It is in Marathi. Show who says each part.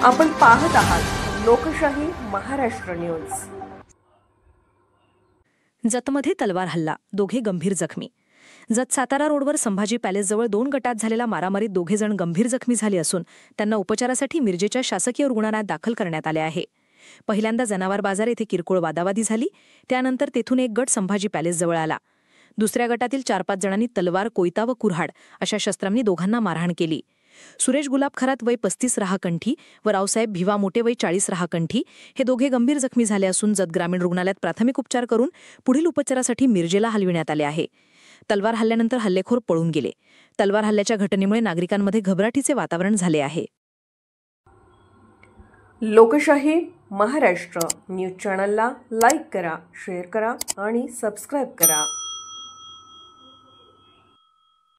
Speaker 1: आपण पाहत आहात लोकशाही महाराष्ट्र न्यूज।
Speaker 2: जतमध्ये तलवार हल्ला, दोघे गंभीर जखमी। जत सातारा रोडवर संभाजी पॅलेसजवळ 2 गटात झालेल्या मारामारीत 2 जण गंभीर जखमी झाले असून त्यांना उपचारासाठी मिरजेच्या शासकीय रुग्णालयात दाखल करण्यात आले आहे। पहिल्यांदा जनावर बाजार येथे किरकोळ वादावादी झाली, त्यानंतर तेथून एक गट संभाजी पॅलेसजवळ आला। दुसऱ्या गटातील 4-5 जणांनी तलवार, कोयता व कुऱ्हाड अशा शस्त्रांनी दोघांना मारहाण केली। सुरेश गुलाब खरात वय 35 राहकंठी व रावसाहेब भिवा मोठे वय 40 राहकंठी हे दोघे गंभीर जखमी झाले असून जत ग्रामीण रुग्णालयात प्राथमिक उपचार करून पुढील उपचारासाठी मिरजेला हलविण्यात आले आहे। तलवार हल्ल्यानंतर हल्लेखोर पळून गेले। तलवार हल्ल्याच्या घटनेमुळे नागरिकांमध्ये घबराटीचे वातावरण झाले आहे।
Speaker 1: लोकशाही महाराष्ट्र न्यूज चॅनलला लाईक करा, शेअर करा आणि सबस्क्राइब करा।